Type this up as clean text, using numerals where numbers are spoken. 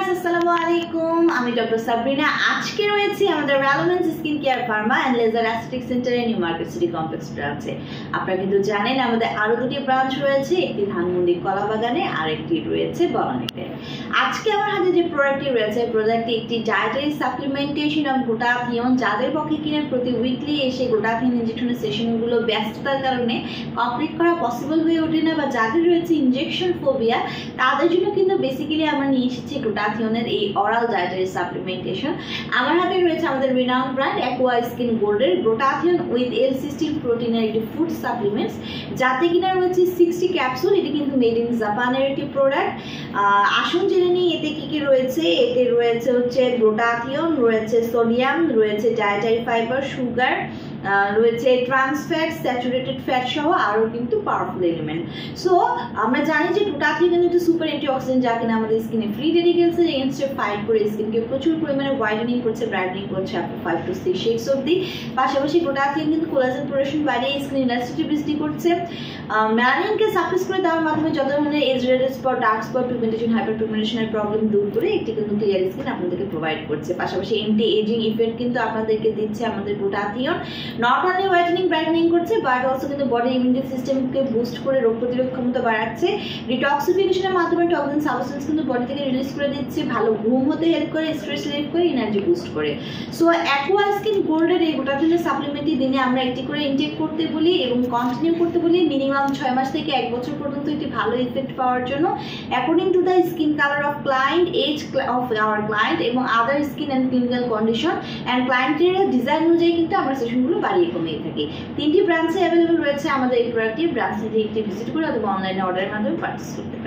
Viewers আসসালামু আলাইকুম, আমি ডক্টর সাবরিনা। আজকে রয়েছে আমাদের relevance skin care pharma and laser aesthetic সেন্টারে নিউ মার্কেট সিটি কমপ্লেক্স ব্রাঞ্চে। আপনারা কিন্তু জানেন আমাদের আরো দুটি ব্রাঞ্চ রয়েছে, একটি ধানমন্ডি কলাবাগানে আর একটি রয়েছে বনানীতে। আজকে আমার হাতে যে প্রোডাক্টটি রয়েছে, প্রোডাক্টটি একটি ডায়েটারি সাপ্লিমেন্টেশন অফ গ্লুটাথিয়ন। যাদের পক্ষে কিনা প্রতি উইকলি এসে গ্লুটাথিয়ন ইনজেকশনের সেশনগুলো ব্যস্ততার কারণে কমপ্লিট করা পসিবল হয়ে ওঠে না, বা যাদের রয়েছে ইনজেকশন ফোবিয়া, তাদের জন্য কিন্তু বেসিক্যালি আমরা নিয়ে এসেছি গ্লুটাথিয়নের এই অরাল ডায়েটারি সাপ্লিমেন্টেশন। আমার হাতে রয়েছে আমাদের রিনাউন্ড ব্র্যান্ড অ্যাকোয়া স্কিন গোল্ডের গ্লুটাথিয়ন উইথ L16 প্রোটিনের একটি ফুড সাপ্লিমেন্টস, যাতে কিনা রয়েছে 60 ক্যাপসুল। এটি কিন্তু মেড ইন জাপানের একটি প্রোডাক্ট। আসুন জেনে নিই এতে কি কি রয়েছে। এতে রয়েছে গ্লুটাথিয়ন, রয়েছে সোডিয়াম, রয়েছে ডায়েটারি ফাইবার, সুগার, রয়েছে ট্রান্স ফ্যাট, স্যাচুরেটেড ফ্যাট সহ আরও কিন্তু পাওয়ারফুল এলিমেন্ট। সো আমরা জানি যে গ্লুটাথিয়ন কিন্তু সুপার অ্যান্টিঅক্সিডেন্ট, যা কিনা আমাদের স্কিনে ফ্রি রেডিকেলসের এগেইনস্টে ফাইট করে স্কিনকে প্রচুর পরিমাণে হোয়াইটেনিং করছে, ব্রাইটেনিং করছে আপ টু 5 to 6 শেডস অবধি। পাশাপাশি গ্লুটাথিয়ন কিন্তু কোলাজেন প্রোডাকশন বাড়িয়ে স্কিন ইলাস্টিসিটি বৃদ্ধি করছে, মেলানিনকে সাপ্রেস করে দেওয়ার মাধ্যমে যত ধরনের age related spot, dark spot, pigmentation, hyper পিগমেন্টেশনের প্রবলেম দূর করে একটি কিন্তু ক্লিয়ার স্কিন আপনাদেরকে প্রোভাইড করছে। পাশাপাশি এন্টি এজিং ইফেক্ট কিন্তু আপনাদেরকে দিচ্ছে আমাদের glutathione. Not only whitening brightening করছে, বাট অলসো কিন্তু বডি ইমিউনিটি সিস্টেমকে বুস্ট করে রোগ প্রতিরোধ ক্ষমতা বাড়াচ্ছে। ডিটক্সিফিকেশনের মাধ্যমে টক্সিন সাবস্টেন্স কিন্তু বডি থেকে রিলিজ করে দিচ্ছে, ভালো ঘুম হতে হেল্প করে, স্ট্রেস রিলিভ করে, এনার্জি বুস্ট করে। সো অ্যাকোয়া স্কিন গোল্ডের এই গ্লুটাথিয়নের সাপ্লিমেন্টটি দিনে আমরা একটি করে ইনটেক করতে বলি এবং কন্টিনিউ করতে বলি মিনিমাম 6 মাস থেকে 1 বছর পর্যন্ত একটি ভালো ইফেক্ট পাওয়ার জন্য, according to the skin colour of client, age of our client এবং other skin and clinical condition and ক্লায়েন্টের ডিজাইন অনুযায়ী কিন্তু আমরা সেশনগুলো বাড়িয়ে কমিয়ে থাকি। 3টি ব্রাঞ্চে অ্যাভেলেবল রয়েছে আমাদের এই প্রোডাক্টটি। ব্রাঞ্চে একটি ভিজিট করে অথবা অনলাইনে অর্ডারের মাধ্যমে পারচেস করতে